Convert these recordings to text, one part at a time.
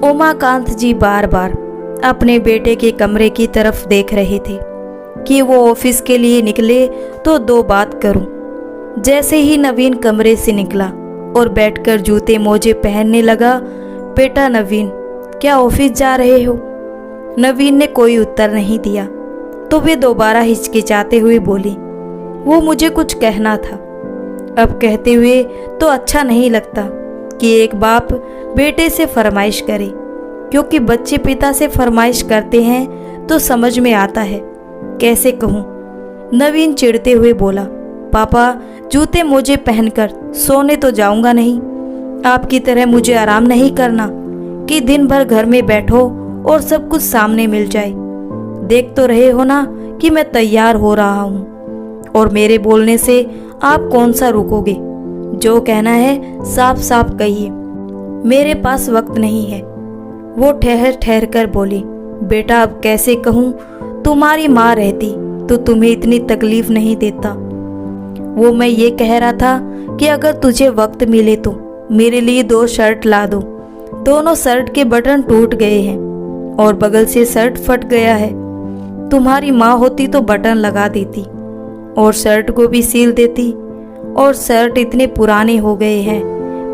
उमाकांत जी बार बार अपने बेटे के कमरे की तरफ देख रहे थे कि वो ऑफिस के लिए निकले तो दो बात करूं। जैसे ही नवीन कमरे से निकला और बैठकर जूते मोजे पहनने लगा, बेटा नवीन, क्या ऑफिस जा रहे हो? नवीन ने कोई उत्तर नहीं दिया तो वे दोबारा हिचकिचाते हुए बोली, वो मुझे कुछ कहना था। अब कहते हुए तो अच्छा नहीं लगता कि एक बाप बेटे से फरमाइश करे, क्योंकि बच्चे पिता से फरमाइश करते हैं तो समझ में आता है। कैसे कहूँ? नवीन चिढ़ते हुए बोला, पापा जूते मोजे पहनकर सोने तो जाऊंगा नहीं। आपकी तरह मुझे आराम नहीं करना कि दिन भर घर में बैठो और सब कुछ सामने मिल जाए। देख तो रहे हो ना कि मैं तैयार हो रहा हूँ, और मेरे बोलने से आप कौन सा रुकोगे? जो कहना है साफ साफ कहिए, मेरे पास वक्त नहीं है। वो ठहर ठहर कर बोली, बेटा अब कैसे कहूँ? तुम्हारी माँ रहती तो तुम्हें इतनी तकलीफ नहीं देता। वो मैं ये कह रहा था कि अगर तुझे वक्त मिले तो मेरे लिए 2 शर्ट ला दो। दोनों शर्ट के बटन टूट गए हैं और बगल से शर्ट फट गया है। तुम्हारी माँ होती तो बटन लगा देती और शर्ट को भी सिल देती, और शर्ट इतने पुराने हो गए हैं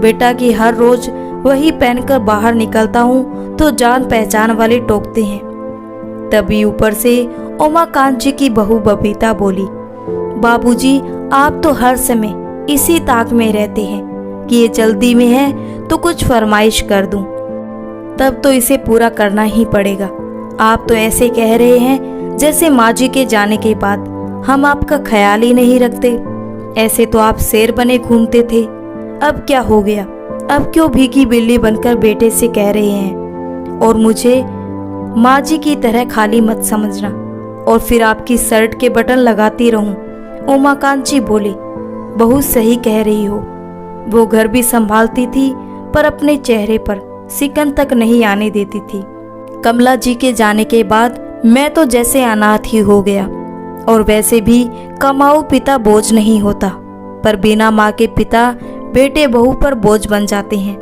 बेटा कि हर रोज वही पहनकर बाहर निकलता हूँ तो जान पहचान वाले टोकते हैं। तभी ऊपर से उमाकांत जी की बहू बबीता बोली, बाबूजी आप तो हर समय इसी ताक में रहते हैं कि ये जल्दी में है तो कुछ फरमाइश कर दूं, तब तो इसे पूरा करना ही पड़ेगा। आप तो ऐसे कह रहे हैं जैसे माँ जी के जाने के बाद हम आपका ख्याल ही नहीं रखते। ऐसे तो आप शेर बने घूमते थे, अब क्या हो गया? अब क्यों भीगी बिल्ली बनकर बेटे से कह रहे हैं? और मुझे माँ जी की तरह खाली मत समझना और फिर आपकी शर्ट के बटन लगाती रहूं। उमाकांत जी बोले, बहुत सही कह रही हो। वो घर भी संभालती थी पर अपने चेहरे पर सिकन तक नहीं आने देती थी। कमला जी के जाने के बाद मैं तो जैसे अनाथ ही हो गया, और वैसे भी कमाऊ पिता बोझ नहीं होता, पर बिना माँ के पिता बेटे बहू पर बोझ बन जाते हैं।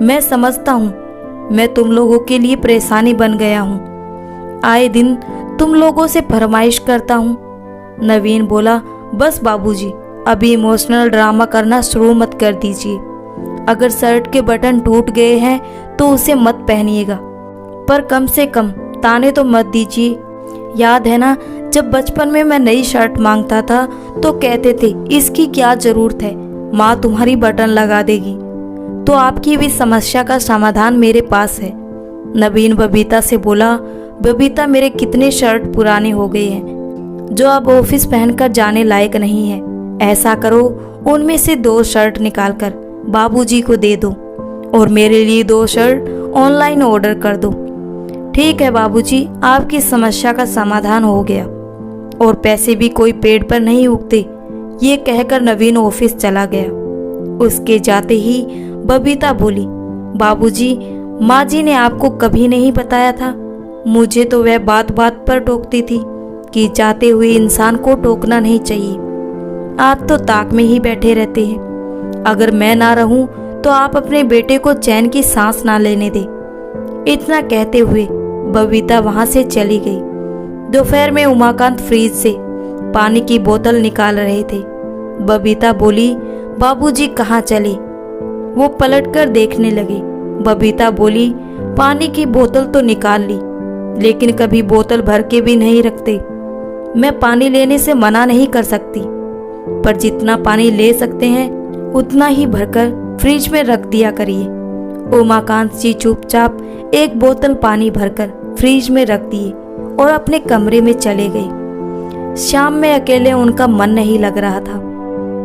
मैं समझता हूँ मैं तुम लोगों के लिए परेशानी बन गया हूँ। आए दिन तुम लोगों से फरमाइश करता हूँ। नवीन बोला, बस बाबूजी अभी इमोशनल ड्रामा करना शुरू मत कर दीजिए। अगर शर्ट के बटन टूट गए हैं तो उसे मत पहनिएगा, पर कम से कम ताने तो मत दीजिए। याद है ना, जब बचपन में मैं नई शर्ट मांगता था तो कहते थे इसकी क्या जरूरत है, माँ तुम्हारी बटन लगा देगी। तो आपकी भी समस्या का समाधान मेरे पास है। नवीन बबीता से बोला, बबीता मेरे कितने शर्ट पुराने हो गए हैं जो अब ऑफिस पहनकर जाने लायक नहीं है। ऐसा करो उनमें से 2 शर्ट निकालकर बाबूजी को दे दो और मेरे लिए 2 शर्ट ऑनलाइन ऑर्डर कर दो। ठीक है बाबूजी, आपकी समस्या का समाधान हो गया, और पैसे भी कोई पेड़ पर नहीं उगते। ये कहकर नवीन ऑफिस चला गया। उसके जाते ही बबीता बोली, बाबूजी माँ जी ने आपको कभी नहीं बताया था? मुझे तो वह बात बात पर टोकती थी कि जाते हुए इंसान को टोकना नहीं चाहिए। आप तो ताक में ही बैठे रहते हैं। अगर मैं ना रहूं तो आप अपने बेटे को चैन की सांस ना लेने दे। इतना कहते हुए बबीता वहां से चली गई। दोपहर में उमाकांत फ्रिज से पानी की बोतल निकाल रहे थे। बबीता बोली, बाबूजी कहाँ चले? वो पलटकर देखने लगे। बबीता बोली, पानी की बोतल तो निकाल ली, लेकिन कभी बोतल भर के भी नहीं रखते। मैं पानी लेने से मना नहीं कर सकती, पर जितना पानी ले सकते हैं उतना ही भरकर फ्रिज में रख दिया करिए। उमाकांत जी चुपचाप एक बोतल पानी भरकर फ्रिज में रख दिए और अपने कमरे में चले गए। शाम में अकेले उनका मन नहीं लग रहा था।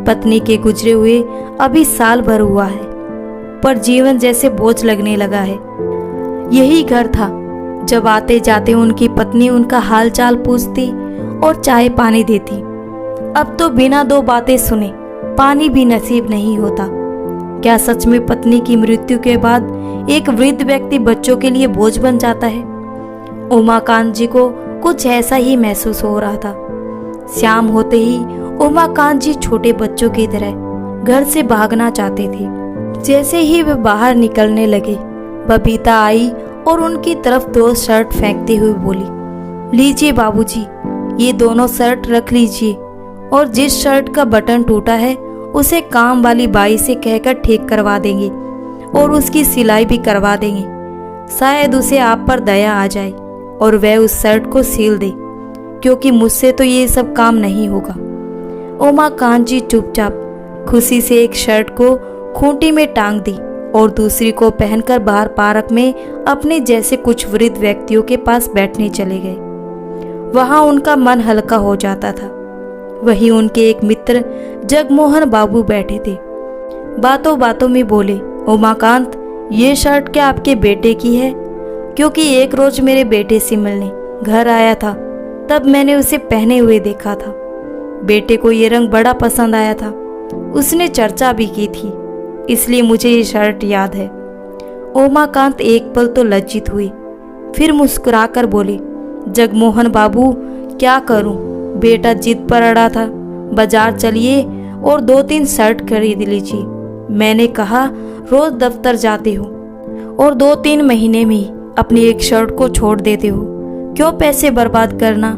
पत्नी के गुजरे हुए अभी साल भर हुआ है, पर जीवन जैसे बोझ लगने लगा है। यही घर था जब आते जाते उनकी पत्नी उनका हालचाल पूछती और चाय पानी देती। अब तो बिना 2 बातें सुने पानी भी नसीब नहीं होता। क्या सच में पत्नी की मृत्यु के बाद एक वृद्ध व्यक्ति बच्चों के लिए बोझ बन जाता है? उमाकांत जी को कुछ ऐसा ही महसूस हो रहा था। शाम होते ही उमाकांत जी छोटे बच्चों की तरह घर से भागना चाहते थे। जैसे ही वे बाहर निकलने लगे, बबीता आई और उनकी तरफ 2 शर्ट फेंकते हुए बोली, लीजिए बाबूजी, ये दोनों शर्ट रख लीजिए और जिस शर्ट का बटन टूटा है उसे काम वाली बाई से कहकर ठीक करवा देंगे और उसकी सिलाई भी करवा देंगे। शायद उसे आप पर दया आ जाए और वह उस शर्ट को सील दे, क्योंकि मुझसे तो ये सब काम नहीं होगा। उमाकांत जी चुपचाप खुशी से एक शर्ट को खूंटी में टांग दी और दूसरी को पहनकर बाहर पार्क में अपने जैसे कुछ वृद्ध व्यक्तियों के पास बैठने चले गए। वहां उनका मन हल्का हो जाता था। वहीं उनके एक मित्र जगमोहन बाबू बैठे थे। बातों बातों में बोले, उमाकांत, ये शर्ट क्या आपके बेटे की है? क्योंकि एक रोज मेरे बेटे से मिलने घर आया था, तब मैंने उसे पहने हुए देखा था। बेटे को ये रंग बड़ा पसंद आया था, उसने चर्चा भी की थी, इसलिए मुझे ये शर्ट याद है। उमाकांत एक पल तो लज्जित हुई, फिर मुस्कुराकर बोले, जगमोहन बाबू, क्या करूं, बेटा जिद पर अड़ा था। बाजार चलिए और 2-3 शर्ट खरीद लीजिए। मैंने कहा रोज दफ्तर जाते हो और 2-3 महीने में ही अपनी एक शर्ट को छोड़ देते हो, क्यों पैसे बर्बाद करना?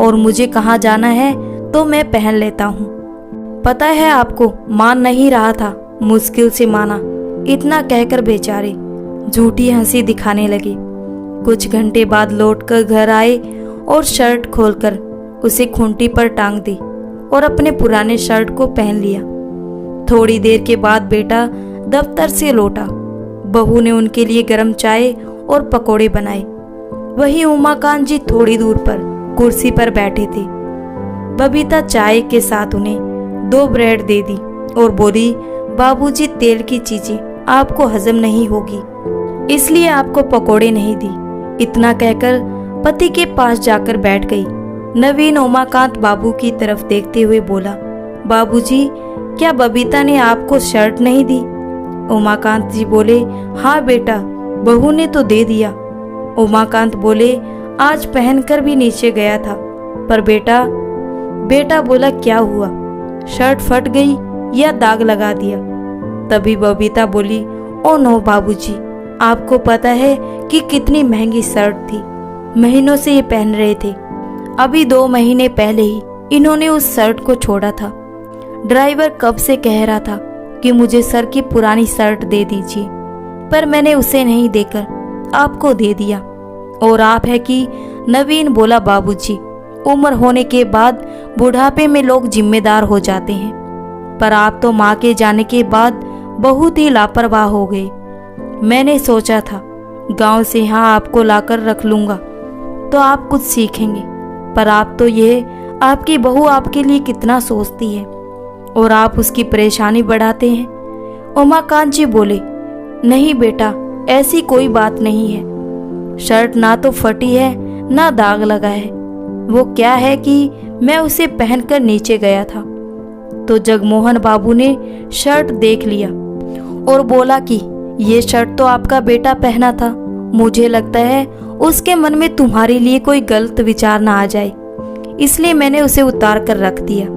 और मुझे कहाँ जाना है तो मैं पहन लेता हूँ। पता है आपको, मान नहीं रहा था, मुश्किल से माना। इतना कहकर बेचारे झूठी हंसी दिखाने लगे। कुछ घंटे बाद लौटकर घर आए और शर्ट खोलकर उसे खूंटी पर टांग दी और अपने पुराने शर्ट को पहन लिया। थोड़ी देर के बाद बेटा दफ्तर से लौटा। बहू ने उनके लिए गर्म चाय और पकोड़े बनाए। वहीं उमाकांत जी थोड़ी दूर पर कुर्सी पर बैठे थे। बबीता चाय के साथ उन्हें 2 ब्रेड दे दी और बोली, बाबूजी, तेल की चीजें आपको हजम नहीं होगी, इसलिए आपको पकोड़े नहीं दी। इतना कहकर पति के पास जाकर बैठ गई। नवीन उमाकांत बाबू की तरफ देखते हुए बोला, बाबूजी, क्या बबीता ने आपको शर्ट नहीं दी? उमाकांत जी बोले, हाँ बेटा, बहू ने तो दे दिया। उमाकांत बोले, आज पहनकर भी नीचे गया था, पर बेटा बोला, क्या हुआ, शर्ट फट गई या दाग लगा दिया? तभी बबीता बोली, ओ नो बाबूजी, आपको पता है कि कितनी महंगी शर्ट थी, महीनों से ये पहन रहे थे। अभी 2 महीने पहले ही इन्होंने उस शर्ट को छोड़ा था। ड्राइवर कब से कह रहा था कि मुझे सर की पुरानी शर्ट दे दीजिए, पर मैंने उसे नहीं देकर आपको दे दिया। और आप है कि? नवीन बोला, बाबूजी, उम्र होने के बाद बुढ़ापे में लोग जिम्मेदार हो जाते हैं, पर आप तो माँ के जाने के बाद बहुत ही लापरवाह हो गए। मैंने सोचा था गांव से यहाँ आपको लाकर रख लूंगा तो आप कुछ सीखेंगे, पर आप तो ये आपकी बहू आपके लिए कितना सोचती है और आप उसकी परेशानी बढ़ाते हैं। उमाकांत जी बोले, नहीं बेटा, ऐसी कोई बात नहीं है। शर्ट ना तो फटी है ना दाग लगा है। वो क्या है कि मैं उसे पहनकर नीचे गया था तो जगमोहन बाबू ने शर्ट देख लिया और बोला कि ये शर्ट तो आपका बेटा पहना था। मुझे लगता है उसके मन में तुम्हारे लिए कोई गलत विचार ना आ जाए, इसलिए मैंने उसे उतार कर रख दिया।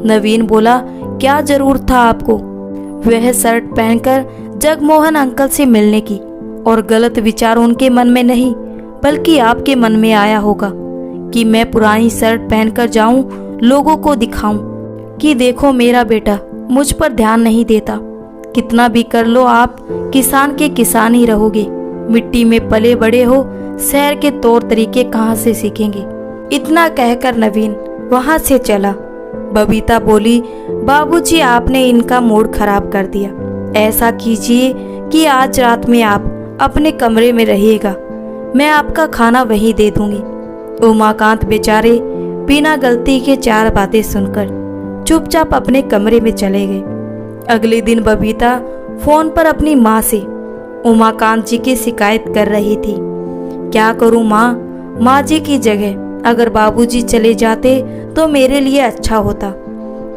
नवीन बोला, क्या जरूरत था आपको वह शर्ट पहनकर जगमोहन अंकल से मिलने की? और गलत विचार उनके मन में नहीं बल्कि आपके मन में आया होगा कि मैं पुरानी शर्ट पहनकर जाऊं, लोगों को दिखाऊं कि देखो मेरा बेटा मुझ पर ध्यान नहीं देता। कितना भी कर लो आप किसान के किसान ही रहोगे। मिट्टी में पले बड़े हो, शहर के तौर तरीके कहाँ से सीखेंगे? इतना कहकर नवीन वहां से चला। बबीता बोली, बाबूजी, आपने इनका मूड खराब कर दिया। ऐसा कीजिए कि आज रात में आप अपने कमरे में रहिएगा, मैं आपका खाना वहीं दे दूंगी। उमाकांत बेचारे बिना गलती के 4 बातें सुनकर चुपचाप अपने कमरे में चले गए। अगले दिन बबीता फोन पर अपनी माँ से उमाकांत जी की शिकायत कर रही थी। क्या करूं माँ, माँ जी की जगह अगर बाबूजी चले जाते तो मेरे लिए अच्छा होता।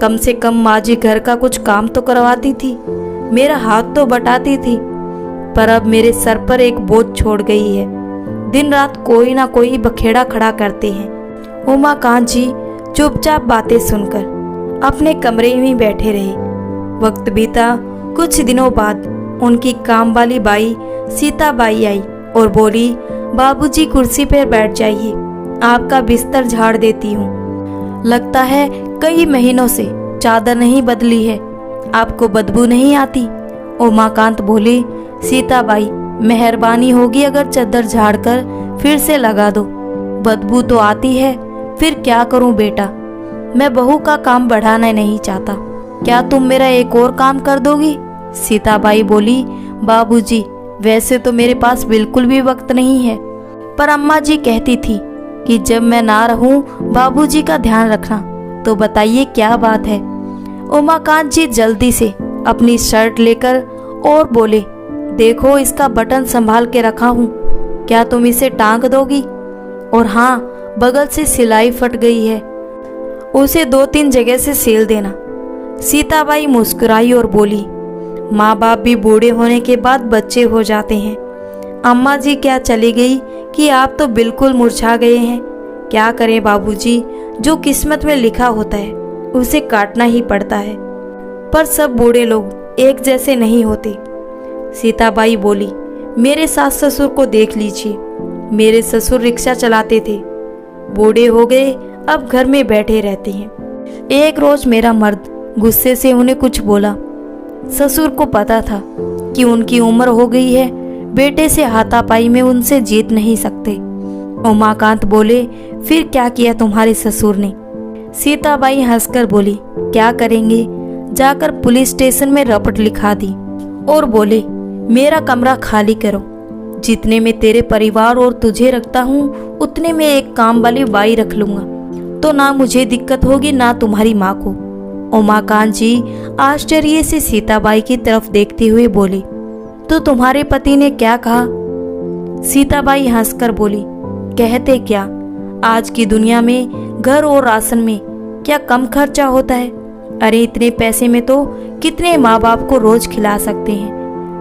कम से कम माँ जी घर का कुछ काम तो करवाती थी, मेरा हाथ तो बटाती थी, पर अब मेरे सर पर एक बोझ छोड़ गई है। दिन रात कोई ना कोई बखेड़ा खड़ा करते हैं। उमाकांत जी चुपचाप बातें सुनकर अपने कमरे में बैठे रहे। वक्त बीता। कुछ दिनों बाद उनकी काम वाली बाई सीताबाई आई और बोली, बाबूजी कुर्सी पर बैठ जाइए, आपका बिस्तर झाड़ देती हूँ। लगता है कई महीनों से चादर नहीं बदली है, आपको बदबू नहीं आती? उमाकांत बोले, सीताबाई मेहरबानी होगी अगर चादर झाड़कर फिर से लगा दो। बदबू तो आती है, फिर क्या करूं बेटा, मैं बहू का काम बढ़ाना नहीं चाहता। क्या तुम मेरा एक और काम कर दोगी? सीताबाई बोली, बाबूजी वैसे तो मेरे पास बिल्कुल भी वक्त नहीं है, पर अम्मा जी कहती थी कि जब मैं ना रहूं बाबूजी का ध्यान रखना। तो बताइए क्या बात है? उमाकांत जी जल्दी से अपनी शर्ट लेकर और बोले, देखो इसका बटन संभाल के रखा हूँ, क्या तुम इसे टांग दोगी? और हाँ, बगल से सिलाई फट गई है, उसे 2-3 जगह से सिल देना। सीताबाई मुस्कुराई और बोली, माँ बाप भी बूढ़े होने के बाद बच्चे हो जाते हैं। अम्मा जी क्या चली गई कि आप तो बिल्कुल मुरझा गए हैं। क्या करें बाबूजी, जो किस्मत में लिखा होता है उसे काटना ही पड़ता है। पर सब बूढ़े लोग एक जैसे नहीं होते। सीताबाई बोली, मेरे सास ससुर को देख लीजिए, मेरे ससुर रिक्शा चलाते थे, बूढ़े हो गए, अब घर में बैठे रहते हैं। एक रोज मेरा मर्द गुस्से से उन्हें कुछ बोला। ससुर को पता था कि उनकी उम्र हो गई है, बेटे से हाथापाई में उनसे जीत नहीं सकते। उमाकांत बोले, फिर क्या किया तुम्हारे ससुर ने? सीताबाई हंसकर बोली, क्या करेंगे, जाकर पुलिस स्टेशन में रपट लिखा दी और बोले, मेरा कमरा खाली करो, जितने में तेरे परिवार और तुझे रखता हूँ उतने में एक काम वाली बाई रख लूंगा, तो ना मुझे दिक्कत होगी ना तुम्हारी माँ को। उमाकांत जी आश्चर्य से सीताबाई की तरफ देखते हुए बोले, तो तुम्हारे पति ने क्या कहा? सीताबाई हंसकर बोली, कहते क्या, आज की दुनिया में घर और राशन में क्या कम खर्चा होता है? अरे इतने पैसे में तो कितने माँ बाप को रोज खिला सकते हैं।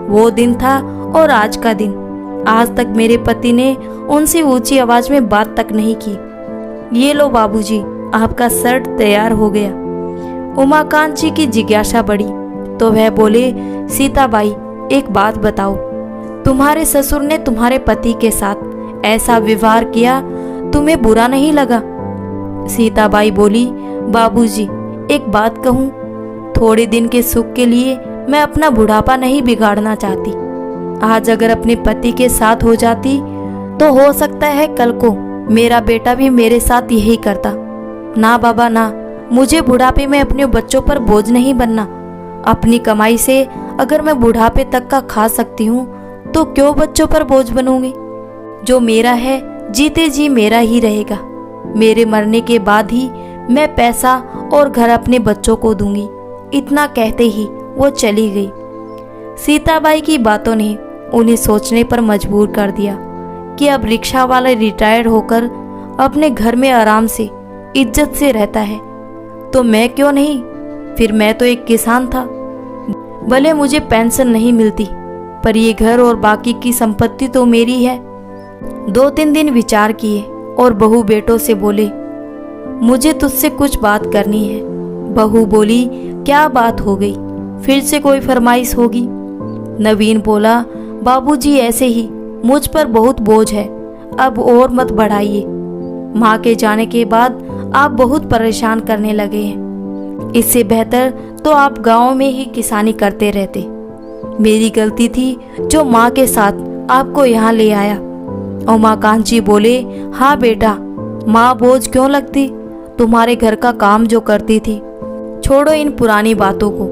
वो दिन था और आज का दिन, आज तक मेरे पति ने उनसे ऊंची आवाज में बात तक नहीं की। ये लो बाबूजी, आपका शर्ट तैयार हो गया। उमाकांत जी की जिज्ञासा बढ़ी तो वह बोले, सीताबाई एक बात बताओ, तुम्हारे ससुर ने तुम्हारे पति के साथ ऐसा व्यवहार किया, तुम्हें बुरा नहीं लगा? सीताबाई बोली, बाबूजी एक बात कहूँ, थोड़े दिन के सुख के लिए मैं अपना बुढ़ापा नहीं बिगाड़ना चाहती। आज अगर अपने पति के साथ हो जाती तो हो सकता है कल को मेरा बेटा भी मेरे साथ यही करता। ना बाबा ना, मुझे बुढ़ापे में अपने बच्चों पर बोझ नहीं बनना। अपनी कमाई से अगर मैं बुढ़ापे तक का खा सकती हूँ तो क्यों बच्चों पर बोझ बनूंगी? जो मेरा है जीते जी मेरा ही रहेगा। मेरे मरने के बाद ही मैं पैसा और घर अपने बच्चों को दूंगी। इतना कहते ही वो चली गई। सीताबाई की बातों ने उन्हें सोचने पर मजबूर कर दिया कि अब रिक्शा वाला रिटायर्ड होकर अपने घर में आराम से इज्जत से रहता है, तो मैं क्यों नहीं? फिर मैं तो एक किसान था, भले मुझे पेंशन नहीं मिलती, पर ये घर और बाकी की संपत्ति तो मेरी है। 2-3 दिन विचार किए और बहू बेटों से बोले, मुझे तुझसे कुछ बात करनी है। बहू बोली, क्या बात हो गई? फिर से कोई फरमाइश होगी? नवीन बोला, बाबूजी ऐसे ही मुझ पर बहुत बोझ है, अब और मत बढ़ाइए। माँ के जाने के बाद आप बहुत परेशान करने लगे हैं। इससे बेहतर तो आप गांव में ही किसानी करते रहते। मेरी गलती थी जो माँ के साथ आपको यहाँ ले आया। उमाकांत जी बोले, हाँ बेटा, माँ बोझ क्यों लगती? तुम्हारे घर का काम जो करती थी। छोड़ो इन पुरानी बातों को,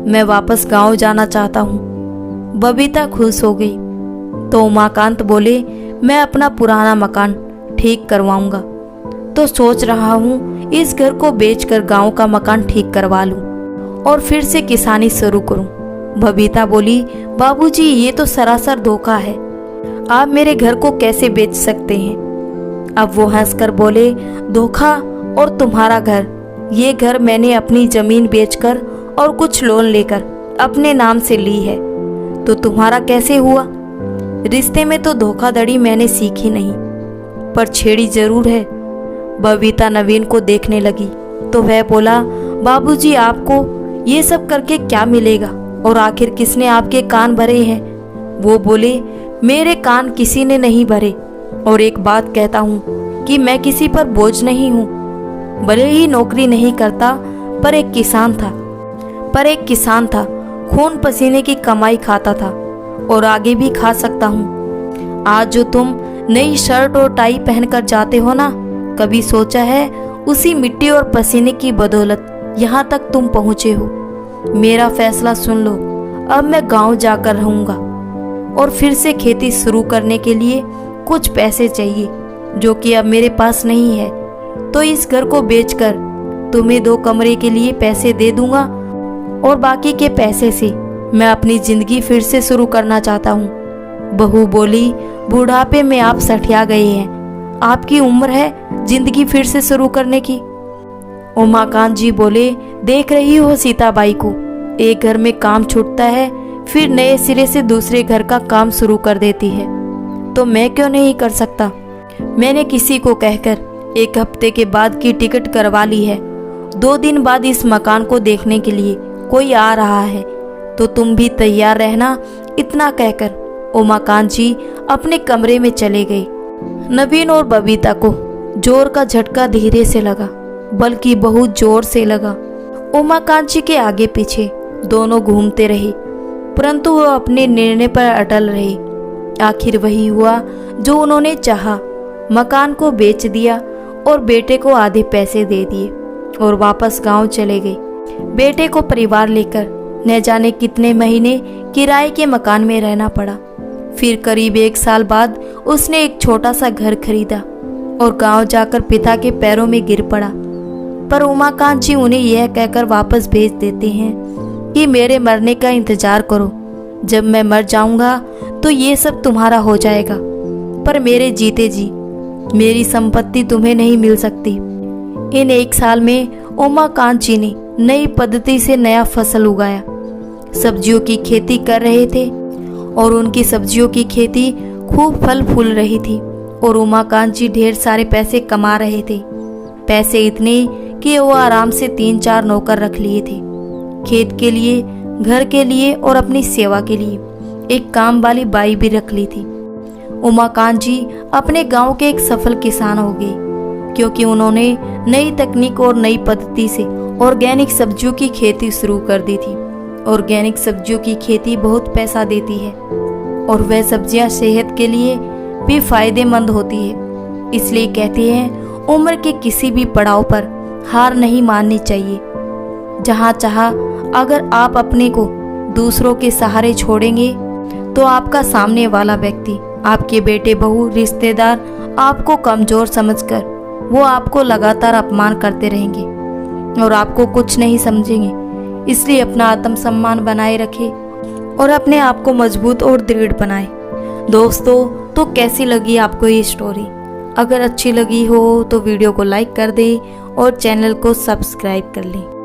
मैं वापस गांव जाना चाहता हूँ। बबीता खुश हो गई तो उमाकांत बोले, मैं अपना पुराना मकान ठीक करवाऊंगा, तो सोच रहा हूँ इस घर को बेचकर गांव का मकान ठीक करवा लूं और फिर से किसानी शुरू करूं। बबीता बोली, बाबूजी ये तो सरासर धोखा है, आप मेरे घर को कैसे बेच सकते हैं? अब वो हंसकर बोले, धोखा और तुम्हारा घर, ये घर मैंने अपनी जमीन बेचकर और कुछ लोन लेकर अपने नाम से ली है, तो तुम्हारा कैसे हुआ? रिश्ते में तो धोखाधड़ी मैंने सीखी नहीं, पर छेड़ी जरूर है। बबीता नवीन को देखने लगी तो वह बोला, बाबूजी आपको ये सब करके क्या मिलेगा, और आखिर किसने आपके कान भरे हैं? वो बोले, मेरे कान किसी ने नहीं भरे और एक बात कहता हूँ कि मैं किसी पर बोझ नहीं हूँ। भले ही नौकरी नहीं करता पर एक किसान था, खून पसीने की कमाई खाता था और आगे भी खा सकता हूँ। आज जो तुम नई शर्ट और टाई पहनकर जाते हो ना, कभी सोचा है उसी मिट्टी और पसीने की बदौलत यहाँ तक तुम पहुँचे हो। मेरा फैसला सुन लो, अब मैं गांव जाकर रहूँगा और फिर से खेती शुरू करने के लिए कुछ पैसे चाहिए जो कि अब मेरे पास नहीं है। तो इस घर को बेचकर तुम्हें 2 कमरे के लिए पैसे दे दूंगा और बाकी के पैसे से मैं अपनी जिंदगी फिर से शुरू करना चाहता हूँ। बहू बोली, बुढ़ापे में आप सठिया गए हैं, आपकी उम्र है जिंदगी फिर से शुरू करने की। उमाकांत जी बोले, देख रही हो सीताबाई को, एक घर में काम छूटता है फिर नए सिरे से दूसरे घर का काम शुरू कर देती है, तो मैं क्यों नहीं कर सकता। मैंने किसी को कहकर 1 हफ्ते के बाद की टिकट करवा ली है। 2 दिन बाद इस मकान को देखने के लिए कोई आ रहा है, तो तुम भी तैयार रहना। इतना कहकर उमाकांत जी अपने कमरे में चले गए। नवीन और बबीता को जोर का झटका धीरे से लगा, बल्कि बहुत जोर से लगा। उमाकांत जी के आगे पीछे दोनों घूमते रहे, परंतु वो अपने निर्णय पर अटल रहे। आखिर वही हुआ जो उन्होंने चाहा। मकान को बेच दिया और बेटे को आधे पैसे दे दिए और वापस गांव चले गए। बेटे को परिवार लेकर न जाने कितने महीने किराए के मकान में रहना पड़ा। फिर करीब 1 साल बाद उसने एक छोटा सा घर खरीदा और गांव जाकर पिता के पैरों में गिर पड़ा। पर उमाकांत जी उन्हें यह कहकर वापस भेज देते हैं कि मेरे मरने का इंतजार करो, जब मैं मर जाऊंगा तो ये सब तुम्हारा हो जाएगा, पर मेरे जीते जी मेरी संपत्ति तुम्हें नहीं मिल सकती। इन 1 साल में उमाकांत जी ने नई पद्धति से नया फसल उगाया। सब्जियों की खेती कर रहे थे और उनकी सब्जियों की खेती खूब फल फूल रही थी और उमाकांत जी ढेर सारे पैसे कमा रहे थे। पैसे इतने कि वो आराम से 3-4 नौकर रख लिए थे, खेत के लिए, घर के लिए और अपनी सेवा के लिए एक काम वाली बाई भी रख ली थी। उमाकांत जी अपने गांव के एक सफल किसान हो गए, क्योंकि उन्होंने नई तकनीक और नई पद्धति से ऑर्गेनिक सब्जियों की खेती शुरू कर दी थी। ऑर्गेनिक सब्जियों की खेती बहुत पैसा देती है और वह सब्जियां सेहत के लिए भी फायदेमंद होती है। इसलिए कहते हैं, उम्र के किसी भी पड़ाव पर हार नहीं माननी चाहिए। जहाँ चाहा अगर आप अपने को दूसरों के सहारे छोड़ेंगे तो आपका सामने वाला व्यक्ति, आपके बेटे, बहू, रिश्तेदार आपको कमजोर समझकर वो आपको लगातार अपमान करते रहेंगे और आपको कुछ नहीं समझेंगे। इसलिए अपना आत्मसम्मान बनाए रखें और अपने आप को मजबूत और दृढ़ बनाएं। दोस्तों, तो कैसी लगी आपको ये स्टोरी? अगर अच्छी लगी हो तो वीडियो को लाइक कर दें और चैनल को सब्सक्राइब कर लें।